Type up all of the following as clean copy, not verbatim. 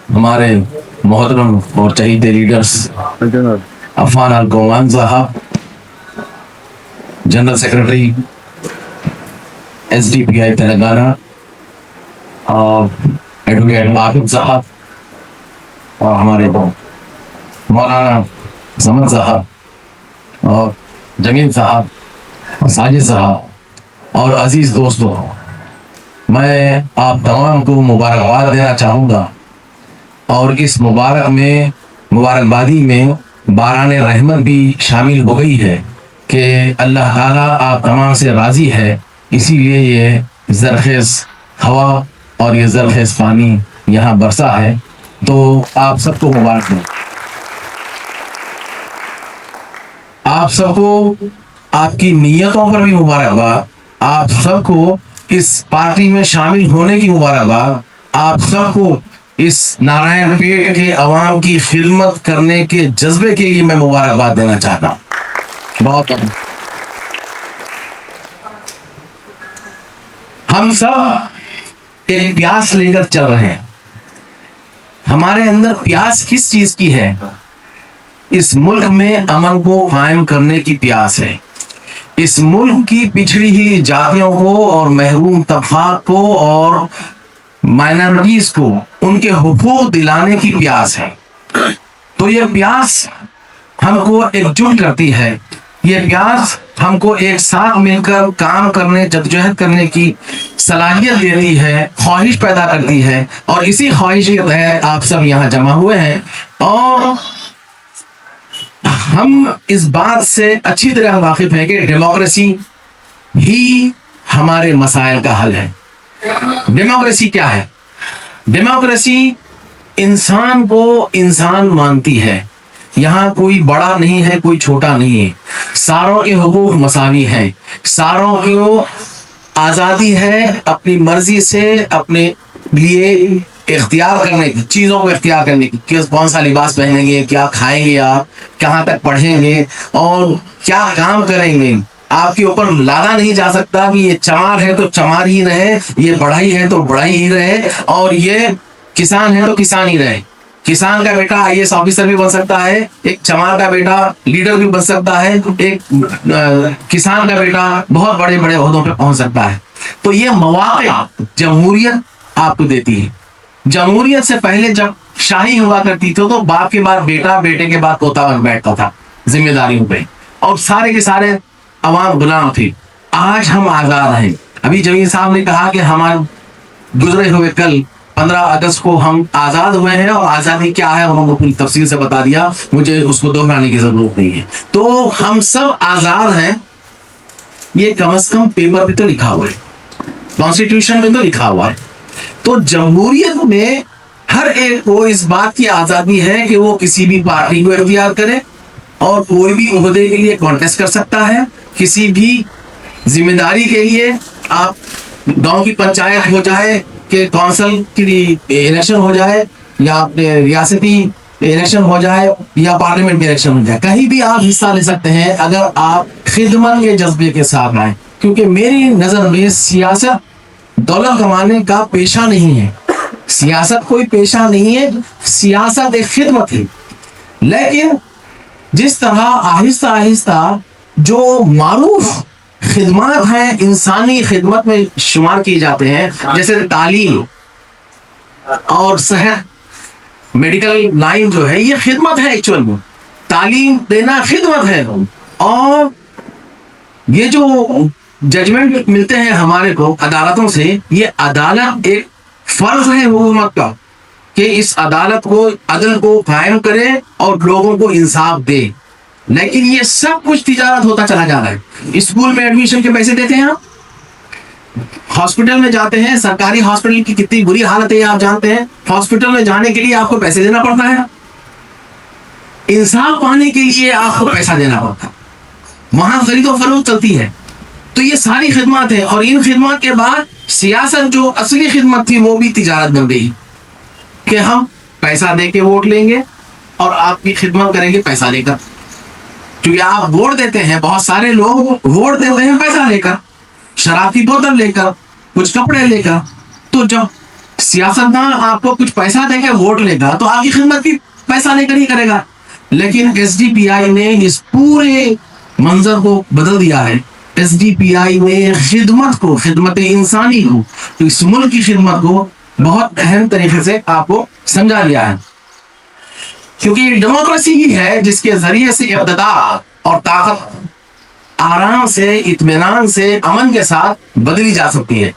ہمارے محترم اور چہیتے لیڈرز عفان الگوان صاحب، جنرل سیکرٹری SDPI تلنگانہ، اور ایڈوکیٹ عابد صاحب، اور ہمارے مولانا سمد صاحب، اور جمیل صاحب، اور ساجد صاحب، اور عزیز دوستوں، میں آپ تمام کو مبارکباد دینا چاہوں گا، اور اس مبارکبادی میں باران رحمت بھی شامل ہو گئی ہے کہ اللہ تعالیٰ آپ تمام سے راضی ہے، اسی لیے یہ زرخیز ہوا اور یہ زرخیز پانی یہاں برسا ہے، تو آپ سب کو مبارک ہو۔ آپ سب کو آپ کی نیتوں پر بھی مبارکباد، آپ سب کو اس پارٹی میں شامل ہونے کی مبارکباد، آپ سب کو اس نارائن پیٹ کے عوام کی خدمت کرنے کے جذبے کے لیے میں مبارکباد دینا چاہتا ہوں۔ بہت ہم سب ایک پیاس لے کر چل رہے ہیں۔ ہمارے اندر پیاس کس چیز کی ہے؟ اس ملک میں امن کو قائم کرنے کی پیاس ہے، اس ملک کی پچھڑی ہوئی جاتیوں کو اور محروم طبقات کو اور مائنرٹیز کو ان کے حقوق دلانے کی پیاس ہے۔ تو یہ پیاس ہم کو ایک جٹ کرتی ہے، یہ پیاس ہم کو ایک ساتھ مل کر کام کرنے، جدوجہد کرنے کی صلاحیت دیتی ہے، خواہش پیدا کرتی ہے، اور اسی خواہش کے تحت آپ سب یہاں جمع ہوئے ہیں، اور ہم اس بات سے اچھی طرح واقف ہیں کہ ڈیموکریسی ہی ہمارے مسائل کا حل ہے۔ ڈیموکریسی کیا ہے؟ ڈیموکریسی انسان کو انسان مانتی ہے، یہاں کوئی بڑا نہیں ہے، کوئی چھوٹا نہیں ہے، ساروں کے حقوق مساوی ہیں، ساروں کو آزادی ہے اپنی مرضی سے اپنے لیے اختیار کرنے کی، چیزوں کو اختیار کرنے کی، کہ کون سا لباس پہنیں گے، کیا کھائیں گے، آپ کہاں تک پڑھیں گے، اور کیا کام کریں گے۔ آپ کے اوپر لادا نہیں جا سکتا کہ یہ چمار ہے تو چمار ہی رہے، یہ بڑھائی ہے تو بڑھائی ہی رہے، اور یہ کسان ہے تو کسان ہی رہے۔ کسان کا بیٹا IAS آفیسر بھی بن سکتا ہے، ایک چمار کا بیٹا لیڈر بھی بن سکتا ہے، ایک کسان کا بیٹا بہت بڑے بڑے عہدوں پہ پہنچ سکتا ہے۔ تو یہ مواقع جمہوریت آپ کو دیتی ہے۔ جمہوریت سے پہلے جب شاہی ہوا کرتی تھی تو باپ کے بعد بیٹا، بیٹے کے بعد پوتا بن بیٹھتا تھا ذمہ داریوں پہ، اور سارے کے سارے عوام غلام تھے۔ آج ہم آزاد ہیں۔ ابھی جمیل صاحب نے کہا کہ ہمارے گزرے ہوئے کل 15 اگست کو ہم آزاد ہوئے ہیں، اور آزادی کیا ہے انہوں نے پوری تفصیل سے بتا دیا، مجھے اس کو دہرانے کی ضرورت نہیں ہے۔ تو ہم سب آزاد ہیں، یہ کم از کم پیپر پہ تو لکھا ہوا ہے، کانسٹیٹیوشن میں تو لکھا ہوا ہے۔ تو جمہوریت میں ہر ایک کو اس بات کی آزادی ہے کہ وہ کسی بھی پارٹی کو اختیار کرے، اور کوئی بھی عہدے کے لیے کانٹیسٹ کر سکتا ہے، کسی بھی ذمہ داری کے لیے، آپ گاؤں کی پنچایت ہو جائے کہ کونسل کی الیکشن ہو جائے، یا اپنے ریاستی الیکشن ہو جائے، یا پارلیمنٹ کی الیکشن ہو جائے، کہیں بھی آپ حصہ لے سکتے ہیں اگر آپ خدمت کے جذبے کے ساتھ آئیں۔ کیونکہ میری نظر میں سیاست دولت کمانے کا پیشہ نہیں ہے، سیاست کوئی پیشہ نہیں ہے، سیاست ایک خدمت ہے۔ لیکن جس طرح آہستہ آہستہ جو معروف خدمات ہیں انسانی خدمت میں شمار کی جاتے ہیں، جیسے تعلیم اور صحت، میڈیکل لائن جو ہے یہ خدمت ہے، ایکچوئل میں تعلیم دینا خدمت ہے، اور یہ جو ججمنٹ ملتے ہیں ہمارے کو عدالتوں سے، یہ عدالت ایک فرض ہے حکومت کا کہ اس عدالت کو، عدل کو قائم کرے اور لوگوں کو انصاف دے۔ لیکن یہ سب کچھ تجارت ہوتا چلا جا رہا ہے۔ اسکول میں ایڈمیشن کے پیسے دیتے ہیں آپ، ہاسپٹل میں جاتے ہیں، سرکاری ہاسپٹل کی کتنی بری حالت ہے آپ جانتے ہیں، ہاسپٹل میں جانے کے لیے آپ کو پیسے دینا پڑتا ہے، انصاف پانے کے لیے آپ کو پیسہ دینا پڑتا ہے، وہاں خرید و فروخت چلتی ہے۔ تو یہ ساری خدمات ہیں، اور ان خدمات کے بعد سیاست جو اصلی خدمت تھی وہ بھی تجارت بن گئی کہ ہم پیسہ دے کے ووٹ لیں گے اور آپ کی خدمت کریں گے پیسہ لے کر۔ کیونکہ آپ ووٹ دیتے ہیں، بہت سارے لوگ ووٹ دیتے ہیں پیسہ لے کر، شراب کی بوتل لے کر، کچھ کپڑے لے کر۔ تو جب سیاستدان آپ کو کچھ پیسہ دے کے ووٹ لے گا تو آپ کی خدمت بھی پیسہ لے کر ہی کرے گا. لیکن ایس ڈی پی آئی نے اس پورے منظر کو بدل دیا ہے. ایس ڈی پی آئی نے خدمت کو، خدمت انسانی کو، اس ملک کی خدمت کو بہت اہم طریقے سے آپ کو سمجھا دیا ہے. کیونکہ یہ ڈیموکریسی ہی ہے جس کے ذریعے سے اقتدار اور طاقت آرام سے، اطمینان سے، امن کے ساتھ بدلی جا سکتی ہے،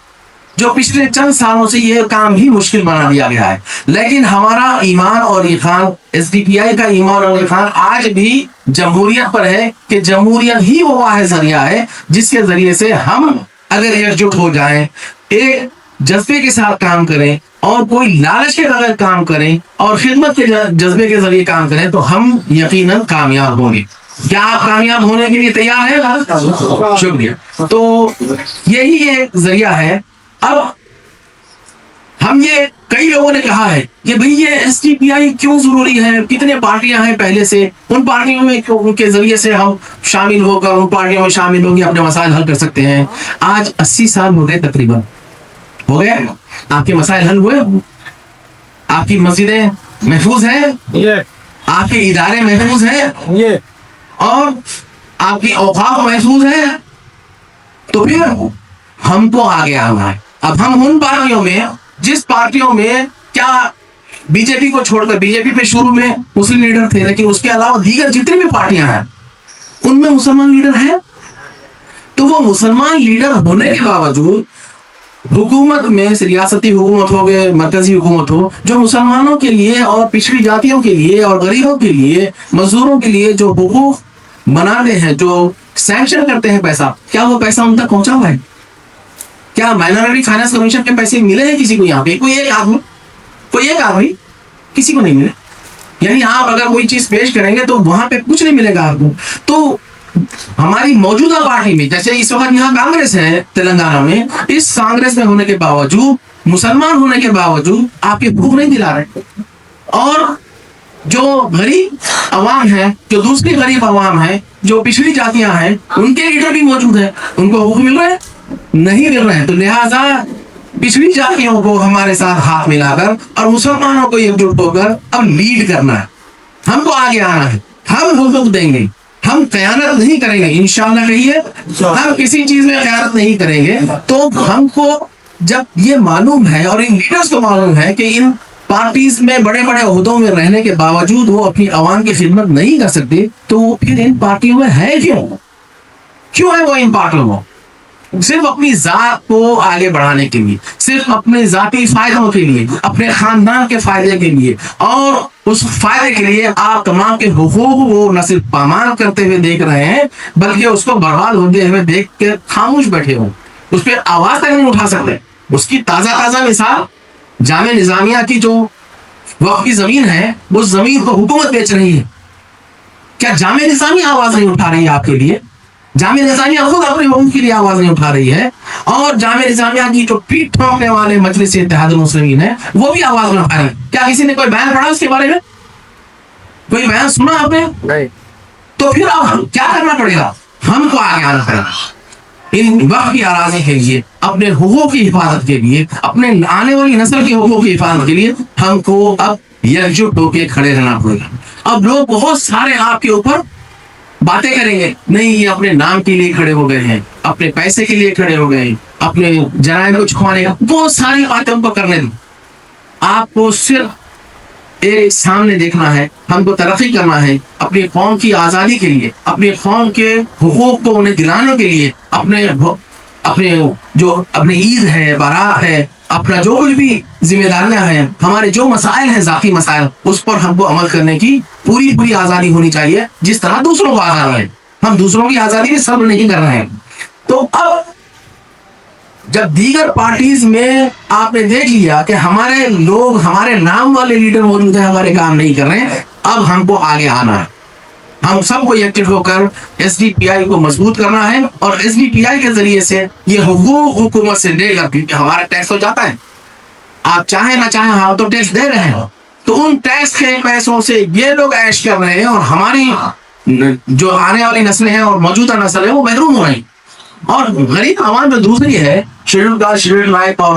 جو پچھلے چند سالوں سے یہ کام ہی مشکل بنا دیا گیا ہے. لیکن ہمارا ایمان اور ایقان، ایس ڈی پی آئی کا ایمان اور ایقان آج بھی جمہوریت پر ہے کہ جمہوریت ہی وہ واحد ذریعہ ہے جس کے ذریعے سے ہم اگر ایک جٹ ہو جائیں، ایک جذبے کے ساتھ کام کریں اور کوئی لالچ کے بغیر کام کریں اور خدمت کے جذبے کے ذریعے کام کریں تو ہم یقیناً کامیاب ہوں گے. کیا آپ کامیاب ہونے کے لیے تیار ہیں؟ شکریہ. تو یہی ایک ذریعہ ہے. اب ہم یہ کئی لوگوں نے کہا ہے کہ بھئی یہ ایس ڈی پی آئی کیوں ضروری ہے، کتنے پارٹیاں ہیں پہلے سے، ان پارٹیوں میں کے ذریعے سے ہم شامل ہو کر ان پارٹیوں میں شامل ہو کے اپنے مسائل حل کر سکتے ہیں. آج 80 سال ہو گئے، تقریباً ہو گئے. آپ کے مسائل حل ہوئے؟ آپ کی مسجدیں محفوظ ہیں؟ آپ کے ادارے محفوظ ہیں؟ اور آپ کی اوقاف محفوظ ہیں؟ تو پھر ہم کو آگے آنا ہے. اب ہم ان پارٹیوں میں، جس پارٹیوں میں کیا بی جے پی کو چھوڑ کر، بی جے پی پہ شروع میں مسلم لیڈر تھے لیکن اس کے علاوہ دیگر جتنی بھی پارٹیاں ہیں ان میں مسلمان لیڈر ہیں. تو وہ مسلمان لیڈر ہونے کے باوجود حکومت میں، ریاستی حکومت ہو گئے، مرکزی حکومت ہو، جو مسلمانوں کے لیے اور پچھڑی جاتیوں کے لیے اور غریبوں کے لیے، مزدوروں کے لیے جو حقوق بناتے ہیں، جو سینکشن کرتے ہیں پیسہ، کیا وہ پیسہ ان تک پہنچا ہوا ہے؟ کیا مائنورٹی فائنانس کمیشن کے پیسے ملے ہیں کسی کو یہاں پہ؟ کوئی ایک آدمی کسی کو نہیں ملے. یعنی آپ اگر کوئی چیز پیش کریں گے تو وہاں پہ کچھ نہیں ملے گا آپ کو. تو ہماری موجودہ پارٹی میں، جیسے اس وقت یہاں کانگریس ہے تلنگانہ میں، اس کانگریس میں ہونے کے باوجود، مسلمان ہونے کے باوجود آپ کے حقوق نہیں دلا رہے. اور جو غریب عوام ہیں، جو دوسری غریب عوام ہیں، جو پچھڑی جاتیاں ہیں، ان کے لیڈر بھی موجود ہیں، ان کو حقوق مل رہے ہیں؟ نہیں مل رہے ہیں. تو لہٰذا پچھڑی جاتیوں کو ہمارے ساتھ ہاتھ ملا کر اور مسلمانوں کو ایک جٹ ہو کر اب لیڈ کرنا ہے. ہم کو آگے آنا ہے. ہم حقوق دیں گے، ہم خیانت نہیں کریں گے انشاءاللہ. کہیے ہم کسی چیز میں خیانت نہیں کریں گے. تو ہم کو جب یہ معلوم ہے اور ان لیڈرز کو معلوم ہے کہ ان پارٹیز میں بڑے بڑے عہدوں میں رہنے کے باوجود وہ اپنی عوام کی خدمت نہیں کر سکتے، تو پھر ان پارٹیوں میں ہے کیوں ہے وہ ان پارٹیوں میں؟ صرف اپنی ذات کو آگے بڑھانے کے لیے، صرف اپنے ذاتی فائدوں کے لیے، اپنے خاندان کے فائدے کے لیے، اور اس فائدے کے لیے آپ تمام کے حقوق کو نہ صرف پامال کرتے ہوئے دیکھ رہے ہیں بلکہ اس کو برباد ہوتے ہوئے دیکھ کے خاموش بیٹھے ہو. اس پہ آواز تک نہیں اٹھا سکتے. اس کی تازہ مثال جامعہ نظامیہ کی جو وقف کی زمین ہے، اس زمین کو حکومت بیچ رہی ہے. کیا جامعہ نظامیہ آواز نہیں اٹھا رہی ہے آپ کے لیے؟ جامعہ نظامیہ خود اپنے حقوق کے لیے آواز نہیں اٹھا رہی ہے. اور جامعہ نظامیہ کی جو پیٹ ٹھوکنے والے مجلس اتحاد المسلمین ہے وہ بھی آواز نہیں اٹھا رہی. کیا کسی نے کوئی بیان پڑھا اس کے بارے میں؟ کوئی بیان سنا آپ نے؟ نہیں. تو پھر اب کیا کرنا پڑے گا؟ ہم کو آگے آنا پڑے گا. ان وقت کی آراضی کے لیے، اپنے حقوق کی حفاظت کے لیے، اپنے آنے والی نسل کے حقوق کی حفاظت کے لیے ہم کو اب یکجٹ ہو کے کھڑے رہنا پڑے گا. اب لوگ بہت سارے آپ کے اوپر باتیں کریں گے، نہیں یہ اپنے نام کے لیے کھڑے ہو گئے ہیں، اپنے پیسے کے لیے کھڑے ہو گئے ہیں، اپنے جرائم کو چھپانے کا، بہت ساری باتیں ان کو کرنے دیں. آپ کو صرف ایک سامنے دیکھنا ہے. ہم کو ترقی کرنا ہے اپنی قوم کی آزادی کے لیے، اپنی قوم کے حقوق کو انہیں دلانے کے لیے. اپنے عید ہے، بارات ہے، اپنا جو کچھ بھی ذمہ داریاں ہیں، ہمارے جو مسائل ہیں، ذاتی مسائل، اس پر ہم کو عمل کرنے کی پوری آزادی ہونی چاہیے جس طرح دوسروں کو آزاد ہے. ہم دوسروں کی آزادی میں صبر نہیں کر رہے ہیں. تو اب جب دیگر پارٹیز میں آپ نے دیکھ لیا کہ ہمارے لوگ، ہمارے نام والے لیڈر موجود ہیں، ہمارے کام نہیں کر رہے ہیں، اب ہم کو آگے آنا ہے. ہم سب کو یکجٹ ہو کر ایس ڈی پی آئی کو مضبوط کرنا ہے اور ایس ڈی پی آئی کے ذریعے سے یہ حقوق حکومت سے لے کر، کیونکہ ہمارا ٹیکس ہو جاتا ہے، آپ چاہیں نہ چاہیں ہم تو ٹیکس دے رہے ہیں، تو ان ٹیکس کے پیسوں سے یہ لوگ عیش کر رہے ہیں اور ہماری جو آنے والی نسلیں ہیں اور موجودہ نسل ہے وہ محروم ہو رہی ہیں. اور غریب عوام جو دوسری ہے، شیڈول کاسٹ، شیڈول لائف اور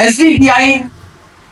SDPI